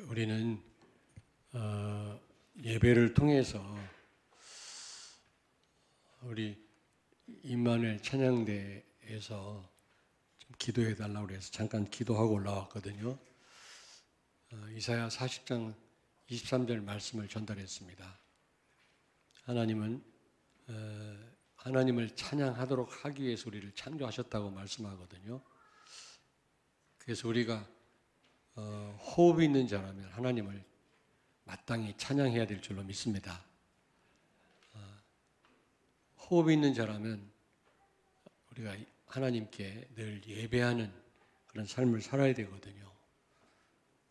우리는 예배를 통해서 우리 임마누엘 찬양대에서 좀 기도해 달라고 해서 잠깐 기도하고 올라왔거든요. 이사야 40장 23절 말씀을 전달했습니다. 하나님은 하나님을 찬양하도록 하기 위해서 우리를 창조하셨다고 말씀하거든요. 그래서 우리가 호흡이 있는 자라면 하나님을 마땅히 찬양해야 될 줄로 믿습니다. 호흡이 있는 자라면 우리가 하나님께 늘 예배하는 그런 삶을 살아야 되거든요.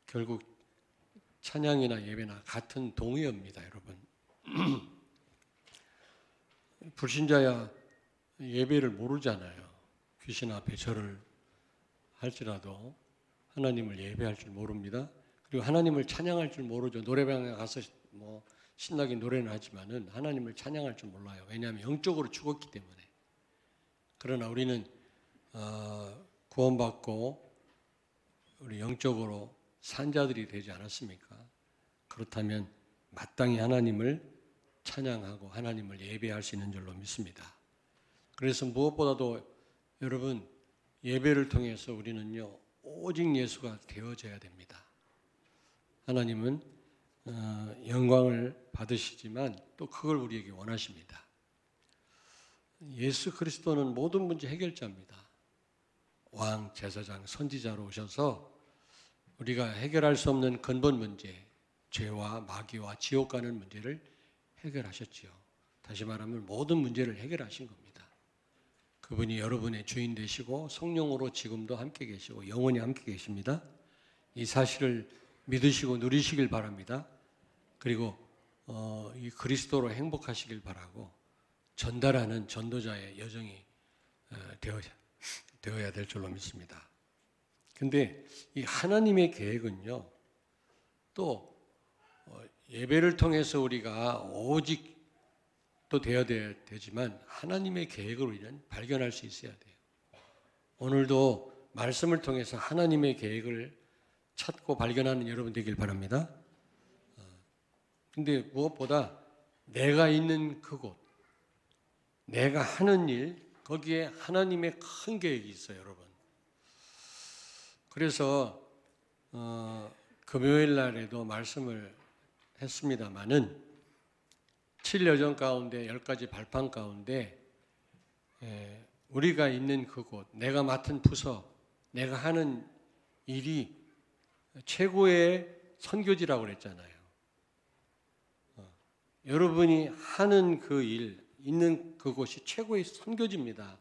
결국 찬양이나 예배나 같은 동의어입니다, 여러분. 불신자야 예배를 모르잖아요. 귀신 앞에 절을 할지라도 하나님을 예배할 줄 모릅니다. 그리고 하나님을 찬양할 줄 모르죠. 노래방에 가서 신나게 노래는 하지만은 하나님을 찬양할 줄 몰라요. 왜냐하면 영적으로 죽었기 때문에. 그러나 우리는 구원받고 우리 영적으로 산자들이 되지 않았습니까? 그렇다면 마땅히 하나님을 찬양하고 하나님을 예배할 수 있는 줄로 믿습니다. 그래서 무엇보다도 여러분 예배를 통해서 우리는요 오직 예수가 되어져야 됩니다. 하나님은 영광을 받으시지만 또 그걸 우리에게 원하십니다. 예수 그리스도는 모든 문제 해결자입니다. 왕, 제사장, 선지자로 오셔서 우리가 해결할 수 없는 근본 문제, 죄와 마귀와 지옥 가는 문제를 해결하셨지요. 다시 말하면 모든 문제를 해결하신 겁니다. 그분이 여러분의 주인 되시고 성령으로 지금도 함께 계시고 영원히 함께 계십니다. 이 사실을 믿으시고 누리시길 바랍니다. 그리고 이 그리스도로 행복하시길 바라고 전달하는 전도자의 여정이 되어야 될 줄로 믿습니다. 근데 이 하나님의 계획은요, 또 예배를 통해서 우리가 오직 또 되어야 되지만 하나님의 계획을 우리는 발견할 수 있어야 돼요. 오늘도 말씀을 통해서 하나님의 계획을 찾고 발견하는 여러분 되길 바랍니다. 근데 무엇보다 내가 있는 그곳, 내가 하는 일, 거기에 하나님의 큰 계획이 있어요, 여러분. 그래서 금요일 날에도 말씀을 했습니다마는 7여정 가운데 10가지 발판 가운데 우리가 있는 그곳, 내가 맡은 부서, 내가 하는 일이 최고의 선교지라고 그랬잖아요. 여러분이 하는 그 일, 있는 그곳이 최고의 선교지입니다.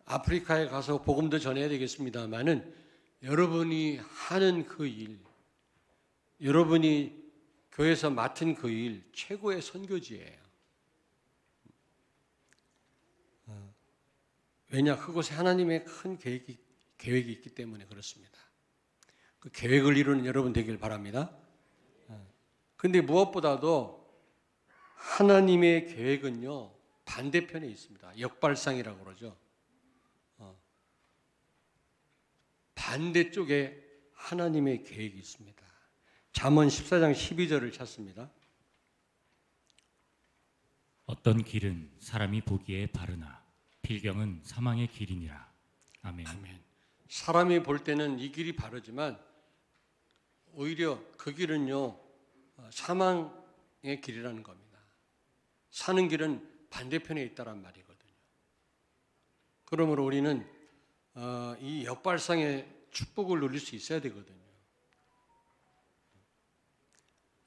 아프리카에 가서 복음도 전해야 되겠습니다마는 여러분이 하는 그 일, 여러분이 교회에서 맡은 그 일, 최고의 선교지예요. 왜냐? 그곳에 하나님의 큰 계획이 있기 때문에 그렇습니다. 그 계획을 이루는 여러분 되길 바랍니다. 그런데 무엇보다도 하나님의 계획은요, 반대편에 있습니다. 역발상이라고 그러죠. 반대쪽에 하나님의 계획이 있습니다. 잠언 14장 12절을 찾습니다. 어떤 길은 사람이 보기에 바르나 필경은 사망의 길이니라. 아멘. 아멘. 사람이 볼 때는 이 길이 바르지만 오히려 그 길은요 사망의 길이라는 겁니다. 사는 길은 반대편에 있다란 말이거든요. 그러므로 우리는 이 역발상의 축복을 누릴 수 있어야 되거든요.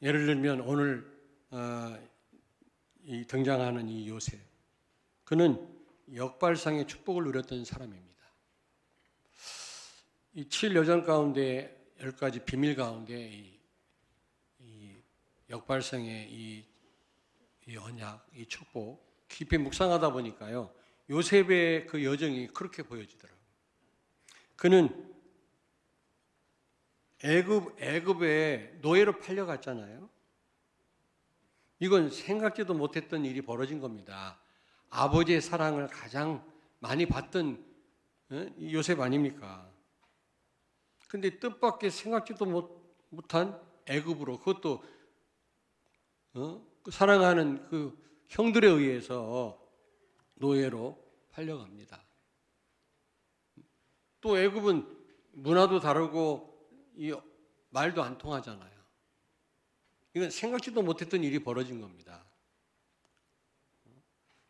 예를 들면 오늘 이 등장하는 이 요셉, 그는 역발상의 축복을 누렸던 사람입니다. 이 7여정 가운데 10가지 비밀 가운데 이 역발상의 이 언약, 이 축복 깊이 묵상하다 보니까요, 요셉의 그 여정이 그렇게 보여지더라고요. 그는 애굽에 노예로 팔려갔잖아요. 이건 생각지도 못했던 일이 벌어진 겁니다. 아버지의 사랑을 가장 많이 받던 요셉 아닙니까? 근데 뜻밖의 생각지도 못한 애굽으로, 그것도 그 사랑하는 그 형들에 의해서 노예로 팔려갑니다. 또 애굽은 문화도 다르고 이 말도 안 통하잖아요. 이건 생각지도 못했던 일이 벌어진 겁니다.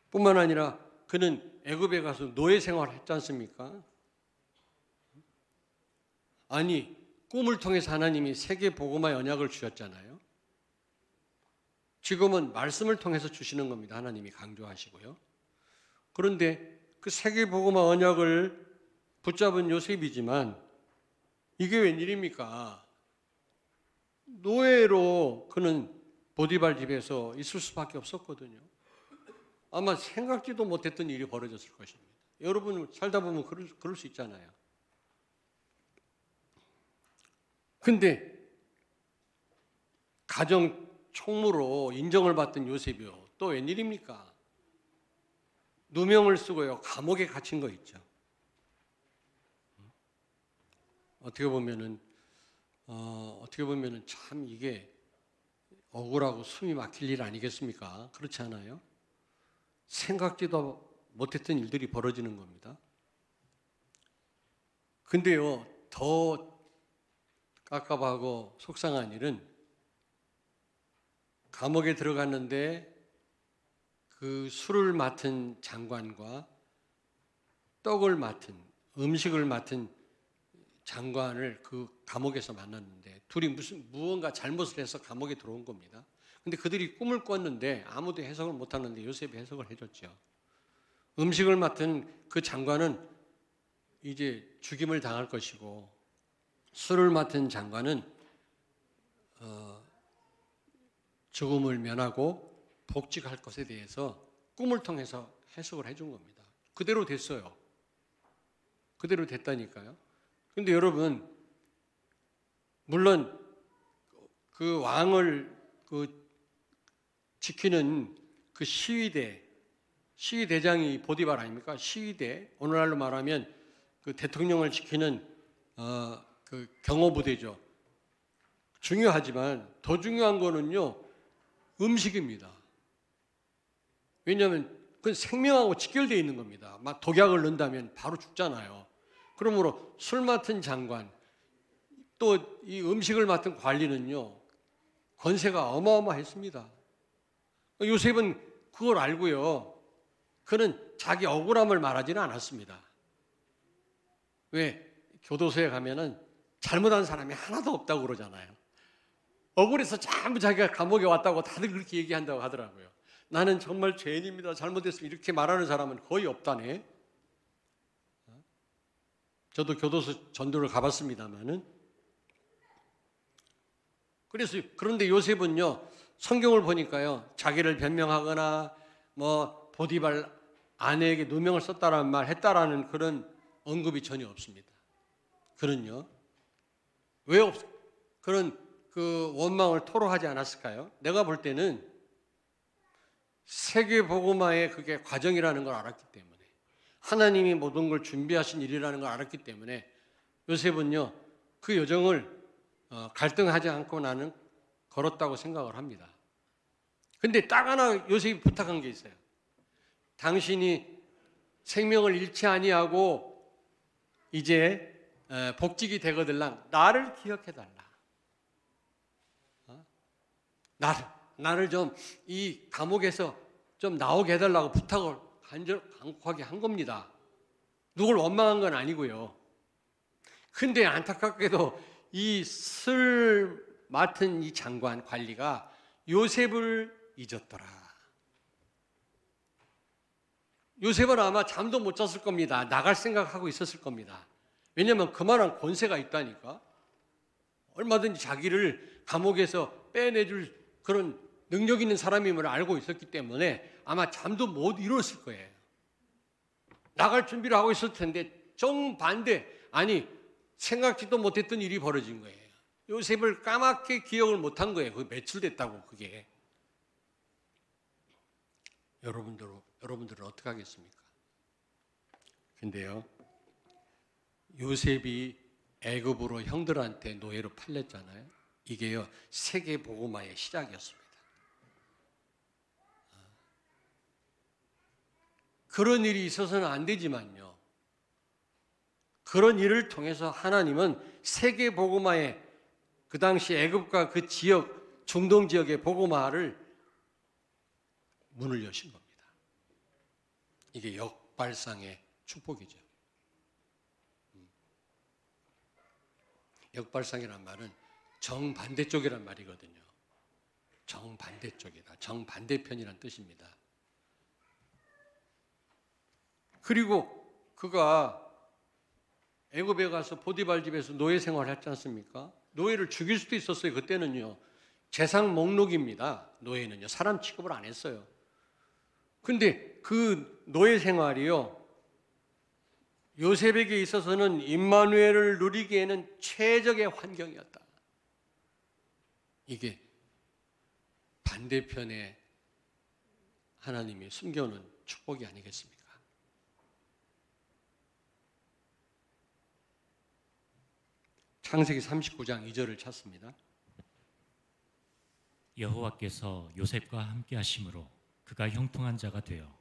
뿐만 아니라 그는 애굽에 가서 노예 생활을 했지 않습니까? 아니, 꿈을 통해서 하나님이 세계 복음화 언약을 주셨잖아요. 지금은 말씀을 통해서 주시는 겁니다. 하나님이 강조하시고요. 그런데 그 세계 복음화 언약을 붙잡은 요셉이지만 이게 웬일입니까? 노예로 그는 보디발 집에서 있을 수밖에 없었거든요. 아마 생각지도 못했던 일이 벌어졌을 것입니다. 여러분 살다 보면 그럴 수 있잖아요. 근데 가정 총무로 인정을 받던 요셉이요. 또 웬일입니까? 누명을 쓰고요. 감옥에 갇힌 거 있죠. 어떻게 보면은 참 이게 억울하고 숨이 막힐 일 아니겠습니까? 그렇지 않아요? 생각지도 못했던 일들이 벌어지는 겁니다. 근데요, 더 깝깝하고 속상한 일은 감옥에 들어갔는데 그 술을 맡은 장관과 떡을 맡은, 음식을 맡은 장관을 그 감옥에서 만났는데 둘이 무언가 잘못을 해서 감옥에 들어온 겁니다. 근데 그들이 꿈을 꿨는데 아무도 해석을 못하는데 요셉이 해석을 해줬죠. 음식을 맡은 그 장관은 이제 죽임을 당할 것이고 술을 맡은 장관은 죽음을 면하고 복직할 것에 대해서 꿈을 통해서 해석을 해준 겁니다. 그대로 됐어요. 그대로 됐다니까요. 근데 여러분, 물론 그 왕을 지키는 그 시위대장이 보디발 아닙니까? 시위대, 오늘날로 말하면 그 대통령을 지키는 그 경호부대죠. 중요하지만 더 중요한 거는요, 음식입니다. 왜냐하면 그건 생명하고 직결되어 있는 겁니다. 막 독약을 넣는다면 바로 죽잖아요. 그러므로 술 맡은 장관, 또 이 음식을 맡은 관리는요, 권세가 어마어마했습니다. 요셉은 그걸 알고요, 그는 자기 억울함을 말하지는 않았습니다. 왜? 교도소에 가면은 잘못한 사람이 하나도 없다고 그러잖아요. 억울해서 전부 자기가 감옥에 왔다고 다들 그렇게 얘기한다고 하더라고요. 나는 정말 죄인입니다. 잘못했으면 이렇게 말하는 사람은 거의 없다네. 저도 교도소 전도를 가봤습니다만은. 그런데 요셉은요, 성경을 보니까요, 자기를 변명하거나 보디발 아내에게 누명을 썼다라는 말 했다라는 그런 언급이 전혀 없습니다. 그는요, 왜 그런 그 원망을 토로하지 않았을까요? 내가 볼 때는 세계 복음화의 그게 과정이라는 걸 알았기 때문에, 하나님이 모든 걸 준비하신 일이라는 걸 알았기 때문에 요셉은요, 그 여정을 갈등하지 않고 나는 걸었다고 생각을 합니다. 근데 딱 하나 요셉이 부탁한 게 있어요. 당신이 생명을 잃지 아니하고 이제 복직이 되거들랑 나를 기억해달라. 나를 좀 이 감옥에서 좀 나오게 해달라고 부탁을 간곡하게 한 겁니다. 누굴 원망한 건 아니고요. 근데 안타깝게도 이 술 맡은 이 장관 관리가 요셉을 잊었더라. 요셉은 아마 잠도 못 잤을 겁니다. 나갈 생각하고 있었을 겁니다. 왜냐하면 그만한 권세가 있다니까. 얼마든지 자기를 감옥에서 빼내줄 그런 능력 있는 사람임을 알고 있었기 때문에 아마 잠도 못 이뤘을 거예요. 나갈 준비를 하고 있을 텐데 정반대, 아니 생각지도 못했던 일이 벌어진 거예요. 요셉을 까맣게 기억을 못한 거예요. 그게 며칠 됐다고 그게. 여러분들은 어떻게 하겠습니까? 근데요, 요셉이 애굽으로 형들한테 노예로 팔렸잖아요. 이게요, 세계 복음화의 시작이었습니다. 그런 일이 있어서는 안 되지만요, 그런 일을 통해서 하나님은 세계 복음화의, 그 당시 애굽과 그 지역, 중동 지역의 복음화를 문을 여신 겁니다. 이게 역발상의 축복이죠. 역발상이란 말은 정반대쪽이란 말이거든요. 정반대쪽이다. 정반대편이란 뜻입니다. 그리고 그가 애굽에 가서 포디발 집에서 노예 생활을 했지 않습니까? 노예를 죽일 수도 있었어요. 그때는요. 재상 목록입니다. 노예는요. 사람 취급을 안 했어요. 근데 그 노예 생활이요, 요셉에게 있어서는 임마누엘을 누리기에는 최적의 환경이었다. 이게 반대편에 하나님이 숨겨놓은 축복이 아니겠습니까? 창세기 39장 2절을 찾습니다. 여호와께서 요셉과 함께 하심으로 그가 형통한 자가 되어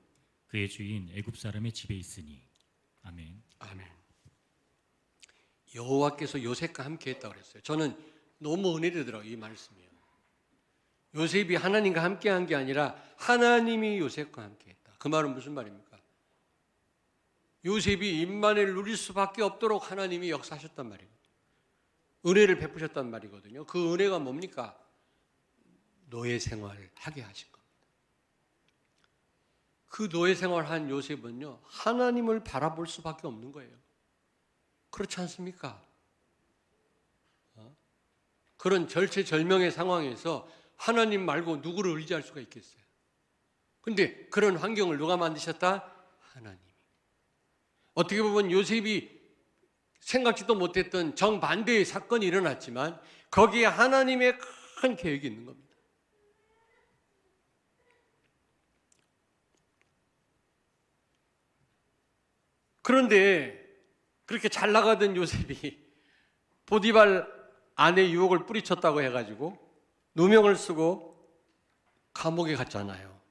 그의 주인 애굽 사람의 집에 있으니. 아멘. 아멘. 여호와께서 요셉과 함께 했다고 그랬어요. 저는 너무 은혜되더라고요, 이 말씀이요. 요셉이 하나님과 함께 한 게 아니라 하나님이 요셉과 함께 했다. 그 말은 무슨 말입니까? 요셉이 임마누엘을 누릴 수밖에 없도록 하나님이 역사하셨단 말이에요. 은혜를 베푸셨단 말이거든요. 그 은혜가 뭡니까? 노예 생활을 하게 하신 겁니다. 그 노예 생활한 요셉은요, 하나님을 바라볼 수밖에 없는 거예요. 그렇지 않습니까? 그런 절체절명의 상황에서 하나님 말고 누구를 의지할 수가 있겠어요? 근데 그런 환경을 누가 만드셨다? 하나님이. 어떻게 보면 요셉이 생각지도 못했던 정반대의 사건이 일어났지만 거기에 하나님의 큰 계획이 있는 겁니다. 그런데 그렇게 잘 나가던 요셉이 보디발 아내 유혹을 뿌리쳤다고 해가지고 누명을 쓰고 감옥에 갔잖아요.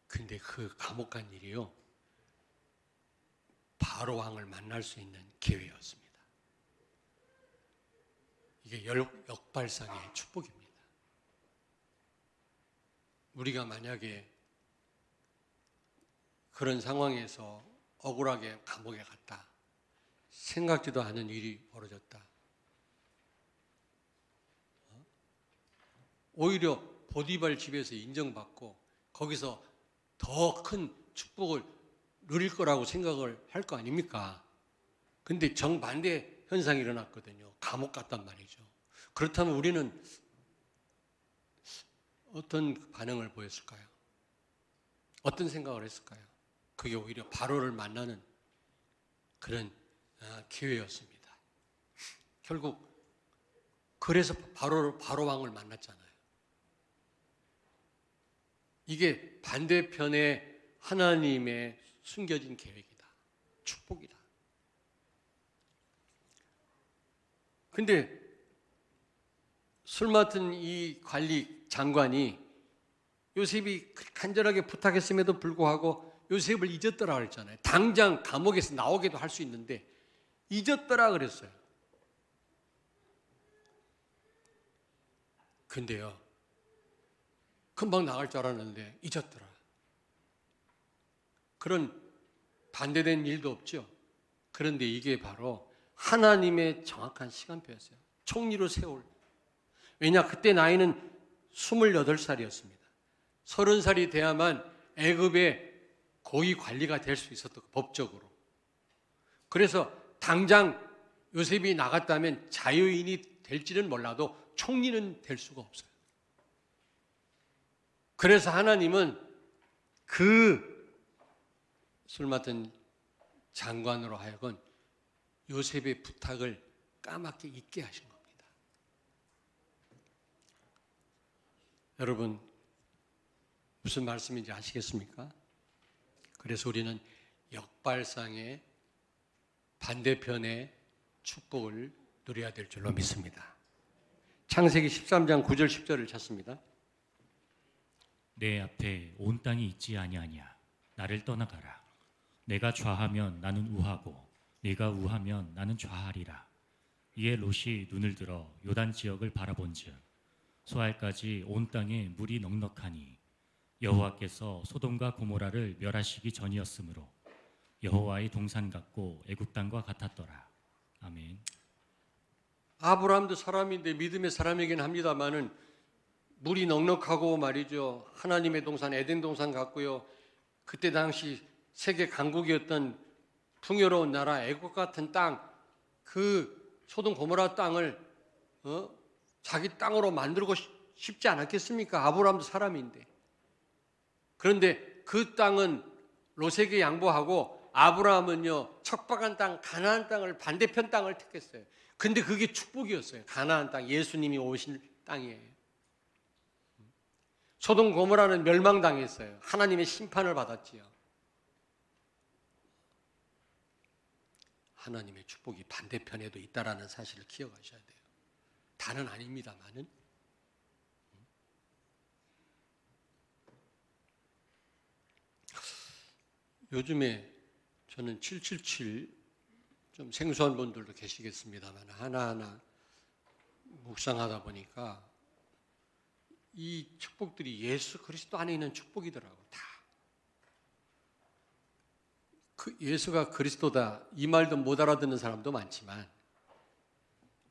근데 그 감옥 간 일이요, 바로 왕을 만날 수 있는 기회였습니다. 이게 역발상의 축복입니다. 우리가 만약에 그런 상황에서 억울하게 감옥에 갔다, 생각지도 않은 일이 벌어졌다, 오히려 보디발 집에서 인정받고 거기서 더 큰 축복을 누릴 거라고 생각을 할 거 아닙니까? 근데 정반대 현상이 일어났거든요. 감옥 갔단 말이죠. 그렇다면 우리는 어떤 반응을 보였을까요? 어떤 생각을 했을까요? 그게 오히려 바로를 만나는 그런 기회였습니다. 결국 그래서 바로 왕을 만났잖아요. 이게 반대편에 하나님의 숨겨진 계획이다. 축복이다. 근데 술 맡은 이 관리 장관이 요셉이 간절하게 부탁했음에도 불구하고 요셉을 잊었더라 그랬잖아요. 당장 감옥에서 나오게도 할 수 있는데 잊었더라 그랬어요. 근데요, 금방 나갈 줄 알았는데 잊었더라. 그런 반대된 일도 없죠. 그런데 이게 바로 하나님의 정확한 시간표였어요. 총리로 세울. 왜냐, 그때 나이는 28살이었습니다. 30살이 돼야만 애굽의 고위 관리가 될 수 있었던, 법적으로. 그래서 당장 요셉이 나갔다면 자유인이 될지는 몰라도 총리는 될 수가 없어요. 그래서 하나님은 그 술 맡은 장관으로 하여금 요셉의 부탁을 까맣게 잊게 하신 겁니다. 여러분, 무슨 말씀인지 아시겠습니까? 그래서 우리는 역발상의 반대편의 축복을 누려야 될 줄로 믿습니다. 창세기 13장 9절 10절을 찾습니다. 내 앞에 온 땅이 있지 아니하냐. 나를 떠나가라. 내가 좌하면 나는 우하고 네가 우하면 나는 좌하리라. 이에 롯이 눈을 들어 요단 지역을 바라본즉 소알까지 온 땅에 물이 넉넉하니 여호와께서 소돔과 고모라를 멸하시기 전이었으므로 여호와의 동산 같고 애굽 땅과 같았더라. 아멘. 아브라함도 사람인데 믿음의 사람이긴 합니다만은 물이 넉넉하고 말이죠. 하나님의 동산 에덴 동산 같고요. 그때 당시 세계 강국이었던 풍요로운 나라 애굽 같은 땅, 그 소돔 고모라 땅을 자기 땅으로 만들고 싶지 않았겠습니까? 아브라함도 사람인데. 그런데 그 땅은 롯에게 양보하고 아브라함은요 척박한 땅 가나안 땅을 반대편 땅을 택했어요. 근데 그게 축복이었어요. 가나안 땅, 예수님이 오신 땅이에요. 소돔 고모라는 멸망당했어요. 하나님의 심판을 받았지요. 하나님의 축복이 반대편에도 있다라는 사실을 기억하셔야 돼요. 다는 아닙니다만은. 요즘에 저는 777 좀 생소한 분들도 계시겠습니다만 하나하나 묵상하다 보니까 이 축복들이 예수 그리스도 안에 있는 축복이더라고. 다. 그 예수가 그리스도다 이 말도 못 알아듣는 사람도 많지만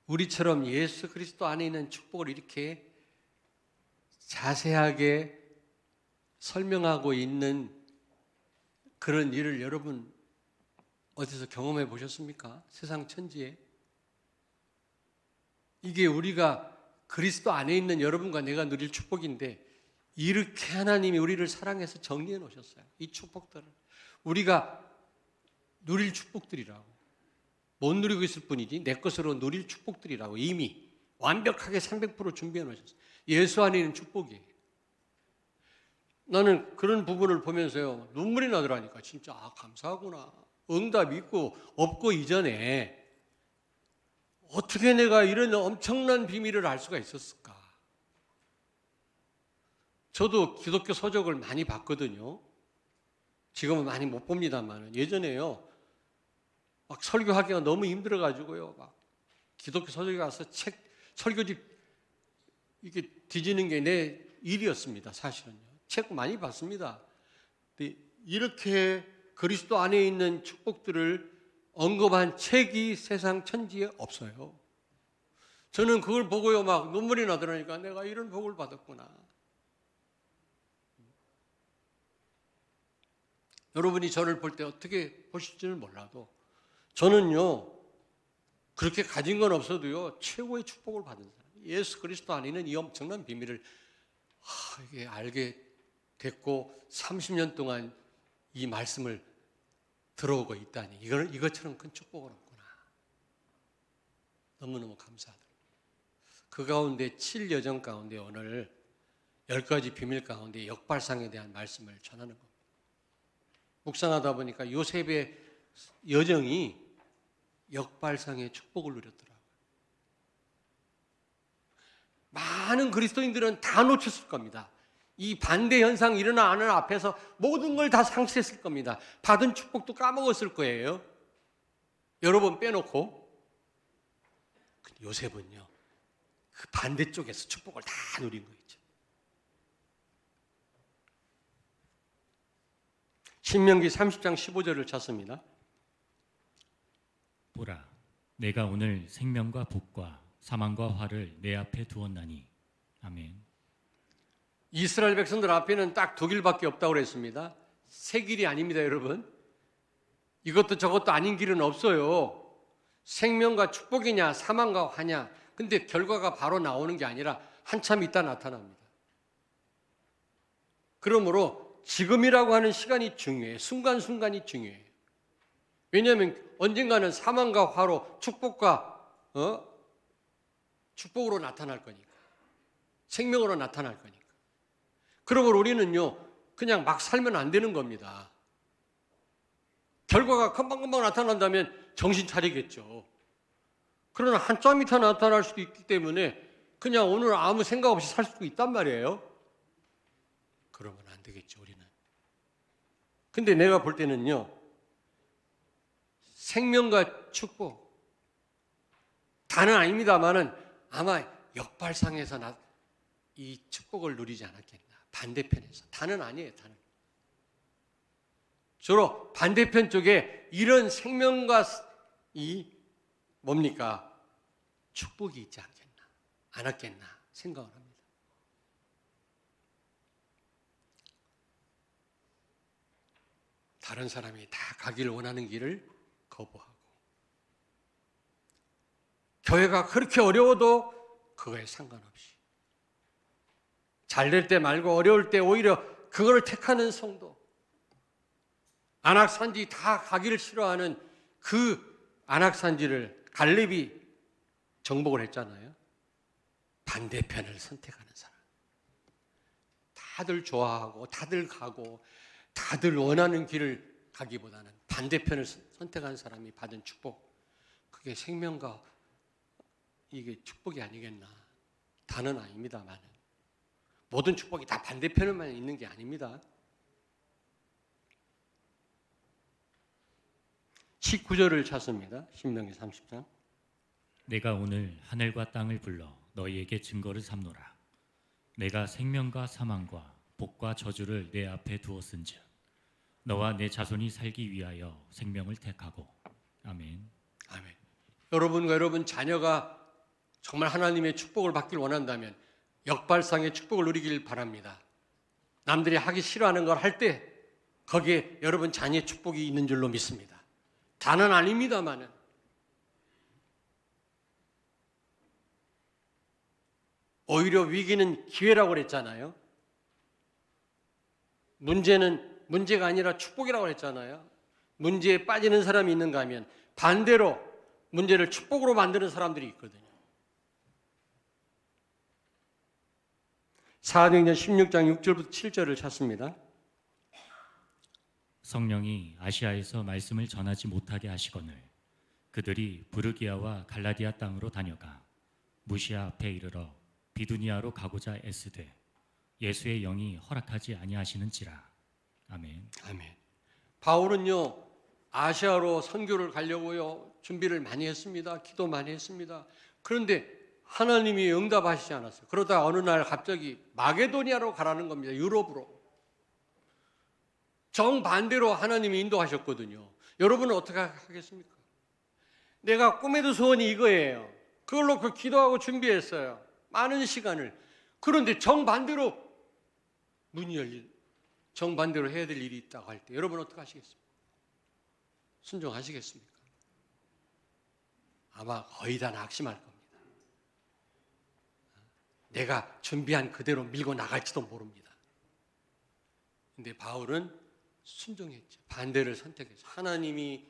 우리처럼 예수 그리스도 안에 있는 축복을 이렇게 자세하게 설명하고 있는 그런 일을 여러분 어디서 경험해 보셨습니까? 세상 천지에. 이게 우리가 그리스도 안에 있는 여러분과 내가 누릴 축복인데 이렇게 하나님이 우리를 사랑해서 정리해 놓으셨어요. 이 축복들을. 우리가 누릴 축복들이라고. 못 누리고 있을 뿐이지 내 것으로 누릴 축복들이라고 이미 완벽하게 300% 준비해 놓으셨어요. 예수 안에 있는 축복이에요. 나는 그런 부분을 보면서요 눈물이 나더라니까. 진짜 감사하구나. 응답 있고 없고 이전에 어떻게 내가 이런 엄청난 비밀을 알 수가 있었을까? 저도 기독교 서적을 많이 봤거든요. 지금은 많이 못 봅니다만 예전에요 막 설교하기가 너무 힘들어가지고요 막 기독교 서적에 가서 책 설교집 이렇게 뒤지는 게 내 일이었습니다. 사실은요. 책 많이 봤습니다. 근데 이렇게 그리스도 안에 있는 축복들을 언급한 책이 세상 천지에 없어요. 저는 그걸 보고요 막 눈물이 나더라니까. 내가 이런 복을 받았구나. 여러분이 저를 볼 때 어떻게 보실지는 몰라도 저는요 그렇게 가진 건 없어도요 최고의 축복을 받은 사람. 예수 그리스도 안에 있는 이 엄청난 비밀을 이게 알게 됐고 30년 동안 이 말씀을 들어오고 있다니 이것처럼 큰 축복은 없구나. 너무너무 감사하더라고요. 그 가운데 7여정 가운데 오늘 10가지 비밀 가운데 역발상에 대한 말씀을 전하는 겁니다. 묵상하다 보니까 요셉의 여정이 역발상의 축복을 누렸더라고요. 많은 그리스도인들은 다 놓쳤을 겁니다. 이 반대 현상이 일어나는 앞에서 모든 걸 다 상실했을 겁니다. 받은 축복도 까먹었을 거예요. 여러 번 빼놓고. 근데 요셉은요, 그 반대쪽에서 축복을 다 누린 거 있죠. 신명기 30장 15절을 찾습니다. 보라, 내가 오늘 생명과 복과 사망과 화를 내 앞에 두었나니. 아멘. 이스라엘 백성들 앞에는 딱 두 길밖에 없다고 그랬습니다. 세 길이 아닙니다, 여러분. 이것도 저것도 아닌 길은 없어요. 생명과 축복이냐, 사망과 화냐. 근데 결과가 바로 나오는 게 아니라 한참 있다 나타납니다. 그러므로 지금이라고 하는 시간이 중요해요. 순간순간이 중요해요. 왜냐하면 언젠가는 사망과 화로 축복으로 나타날 거니까. 생명으로 나타날 거니까. 그러므로 우리는요, 그냥 막 살면 안 되는 겁니다. 결과가 금방금방 나타난다면 정신 차리겠죠. 그러나 한참 이터 나타날 수도 있기 때문에 그냥 오늘 아무 생각 없이 살 수도 있단 말이에요. 그러면 안 되겠죠, 우리는. 근데 내가 볼 때는요, 생명과 축복, 다는 아닙니다만은 아마 역발상에서 이 축복을 누리지 않았겠나. 반대편에서. 다는 아니에요, 다는. 주로 반대편 쪽에 이런 생명과 이 뭡니까? 축복이 있지 않았겠나 생각을 합니다. 다른 사람이 다 가기를 원하는 길을 거부하고, 교회가 그렇게 어려워도 그거에 상관없이 잘 될 때 말고 어려울 때 오히려 그거를 택하는 성도, 안악산지 다 가기를 싫어하는 그 안악산지를 갈렙이 정복을 했잖아요. 반대편을 선택하는 사람. 다들 좋아하고 다들 가고 다들 원하는 길을 가기보다는 반대편을 선택한 사람이 받은 축복, 그게 생명과 이게 축복이 아니겠나. 다는 아닙니다만 모든 축복이 다 반대편에만 있는 게 아닙니다. 19절을 찾습니다. 신명기 30장. 내가 오늘 하늘과 땅을 불러 너희에게 증거를 삼노라. 내가 생명과 사망과 복과 저주를 내 앞에 두었은즉 너와 내 자손이 살기 위하여 생명을 택하고. 아멘. 아멘. 여러분과 여러분 자녀가 정말 하나님의 축복을 받길 원한다면 역발상의 축복을 누리길 바랍니다. 남들이 하기 싫어하는 걸 할 때 거기에 여러분 자녀의 축복이 있는 줄로 믿습니다. 다는 아닙니다만은 오히려 위기는 기회라고 그랬잖아요. 문제가 아니라 축복이라고 그랬잖아요. 문제에 빠지는 사람이 있는가 하면 반대로 문제를 축복으로 만드는 사람들이 있거든요. 사도행전 16장 6절부터 7절을 찾습니다. 성령이 아시아에서 말씀을 전하지 못하게 하시거늘 그들이 부르기아와 갈라디아 땅으로 다녀가 무시아 앞에 이르러 비두니아로 가고자 애쓰되 예수의 영이 허락하지 아니하시는지라. 아멘. 아멘. 바울은요, 아시아로 선교를 가려고요 준비를 많이 했습니다. 기도 많이 했습니다. 그런데 하나님이 응답하시지 않았어요. 그러다 어느 날 갑자기 마게도니아로 가라는 겁니다. 유럽으로. 정반대로 하나님이 인도하셨거든요. 여러분은 어떻게 하겠습니까? 내가 꿈에도 소원이 이거예요. 그걸로 기도하고 준비했어요. 많은 시간을. 그런데 정반대로 문이 정반대로 해야 될 일이 있다고 할 때 여러분 어떻게 하시겠습니까? 순종하시겠습니까? 아마 거의 다 낙심할 겁니다. 내가 준비한 그대로 밀고 나갈지도 모릅니다. 근데 바울은 순종했죠. 반대를 선택했죠. 하나님이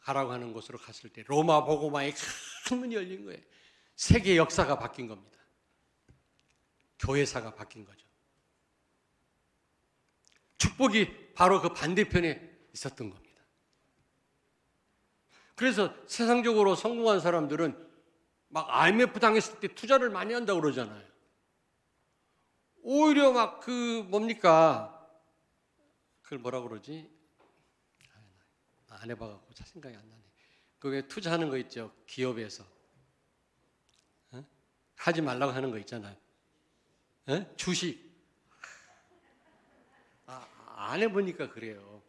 가라고 하는 곳으로 갔을 때 로마 복음화의 큰 문이 열린 거예요. 세계 역사가 바뀐 겁니다. 교회사가 바뀐 거죠. 축복이 바로 그 반대편에 있었던 겁니다. 그래서 세상적으로 성공한 사람들은 막 IMF 당했을 때 투자를 많이 한다고 그러잖아요. 오히려 막 그걸 뭐라 그러지? 안 해봐갖고 잘 생각이 안 나네. 그게 투자하는 거 있죠. 기업에서. 하지 말라고 하는 거 있잖아요. 주식. 안 해보니까 그래요.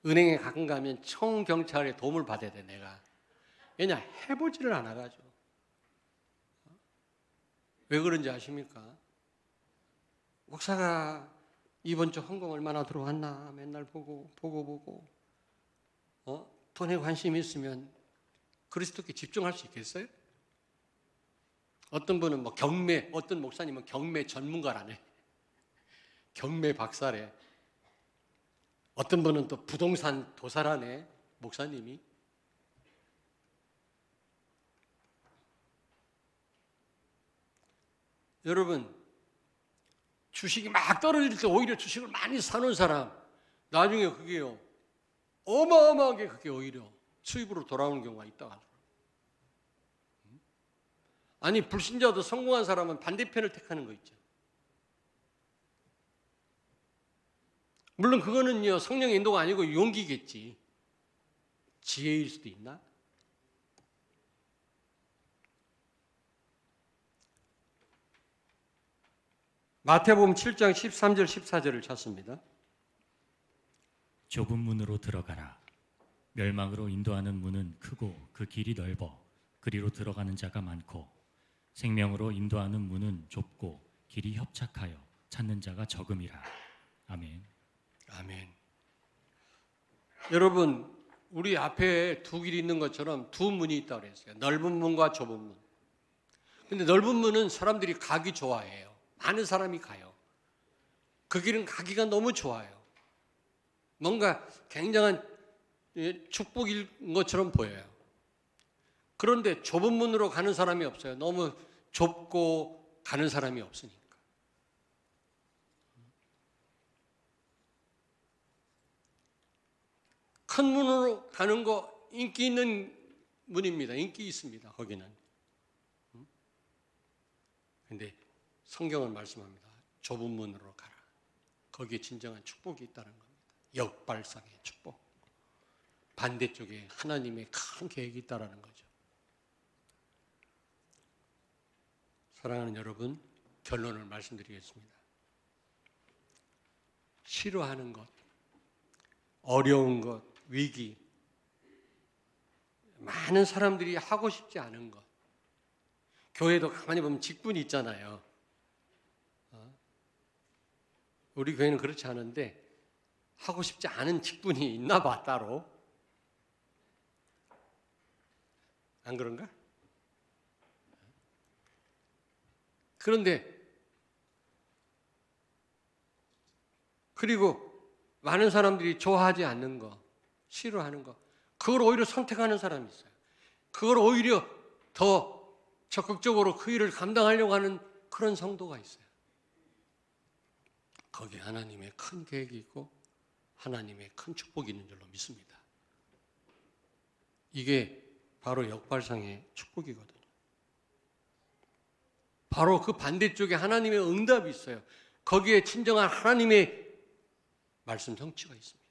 은행에 가끔 가면 총경찰의 도움을 받아야 돼, 내가. 왜냐, 해보지를 않아가지고. 왜 그런지 아십니까? 목사가 이번 주 헌금 얼마나 들어왔나 맨날 보고 돈에 관심이 있으면 그리스도께 집중할 수 있겠어요? 어떤 분은 어떤 목사님은 경매 전문가라네. 경매 박사래. 어떤 분은 또 부동산 도사라네, 목사님이. 여러분, 주식이 막 떨어질 때 오히려 주식을 많이 사놓은 사람, 나중에 그게요, 어마어마하게 그게 오히려 수입으로 돌아오는 경우가 있다고 하더라고요. 아니 불신자도 성공한 사람은 반대편을 택하는 거 있죠. 물론 그거는요 성령의 인도가 아니고 용기겠지. 지혜일 수도 있나? 마태복음 7장 13절 14절을 찾습니다. 좁은 문으로 들어가라. 멸망으로 인도하는 문은 크고 그 길이 넓어 그리로 들어가는 자가 많고 생명으로 인도하는 문은 좁고 길이 협착하여 찾는 자가 적음이라. 아멘. 아멘. 여러분 우리 앞에 두 길이 있는 것처럼 두 문이 있다고 그랬어요. 넓은 문과 좁은 문. 근데 넓은 문은 사람들이 가기 좋아해요. 많은 사람이 가요. 그 길은 가기가 너무 좋아요. 뭔가 굉장한 축복인 것처럼 보여요. 그런데 좁은 문으로 가는 사람이 없어요. 너무 좁고 가는 사람이 없으니까. 큰 문으로 가는 거 인기 있는 문입니다. 인기 있습니다. 거기는. 근데 성경은 말씀합니다. 좁은 문으로 가라. 거기에 진정한 축복이 있다는 겁니다. 역발상의 축복. 반대쪽에 하나님의 큰 계획이 있다는 거죠. 사랑하는 여러분, 결론을 말씀드리겠습니다. 싫어하는 것, 어려운 것, 위기, 많은 사람들이 하고 싶지 않은 것. 교회도 가만히 보면 직분이 있잖아요. 우리 교회는 그렇지 않은데 하고 싶지 않은 직분이 있나 봐 따로. 안 그런가? 그런데 그리고 많은 사람들이 좋아하지 않는 거, 싫어하는 거, 그걸 오히려 선택하는 사람이 있어요. 그걸 오히려 더 적극적으로 그 일을 감당하려고 하는 그런 성도가 있어요. 거기에 하나님의 큰 계획이 있고 하나님의 큰 축복이 있는 줄로 믿습니다. 이게 바로 역발상의 축복이거든요. 바로 그 반대쪽에 하나님의 응답이 있어요. 거기에 진정한 하나님의 말씀 성취가 있습니다.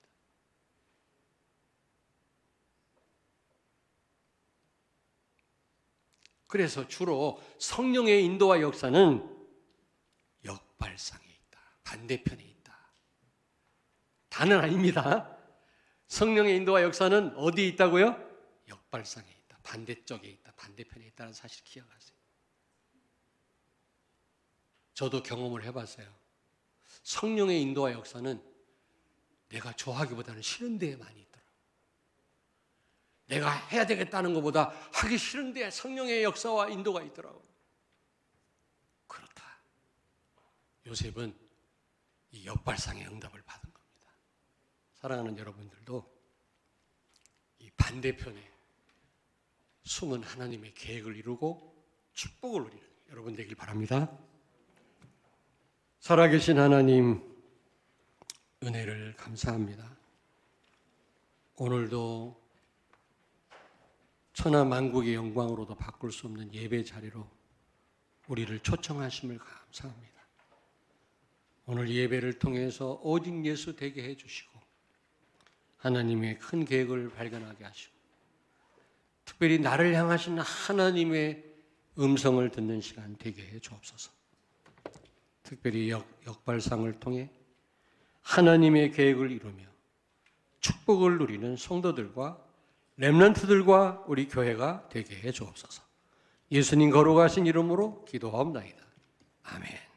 그래서 주로 성령의 인도와 역사는 역발상에 있다. 반대편에 있다. 다는 아닙니다. 성령의 인도와 역사는 어디에 있다고요? 역발상에 있다. 반대쪽에 있다. 반대편에 있다는 사실 기억하세요. 저도 경험을 해봤어요. 성령의 인도와 역사는 내가 좋아하기보다는 싫은 데에 많이 있더라고요. 내가 해야 되겠다는 것보다 하기 싫은 데에 성령의 역사와 인도가 있더라고요. 그렇다. 요셉은 이 역발상의 응답을 받은 겁니다. 사랑하는 여러분들도 이 반대편에 숨은 하나님의 계획을 이루고 축복을 누리는 여러분 되길 바랍니다. 살아계신 하나님 은혜를 감사합니다. 오늘도 천하 만국의 영광으로도 바꿀 수 없는 예배 자리로 우리를 초청하심을 감사합니다. 오늘 예배를 통해서 오직 예수 되게 해주시고 하나님의 큰 계획을 발견하게 하시고 특별히 나를 향하신 하나님의 음성을 듣는 시간 되게 해 주옵소서. 특별히 역발상을 통해 하나님의 계획을 이루며 축복을 누리는 성도들과 렘넌트들과 우리 교회가 되게 해 주옵소서. 예수님 거룩하신 이름으로 기도하옵나이다. 아멘.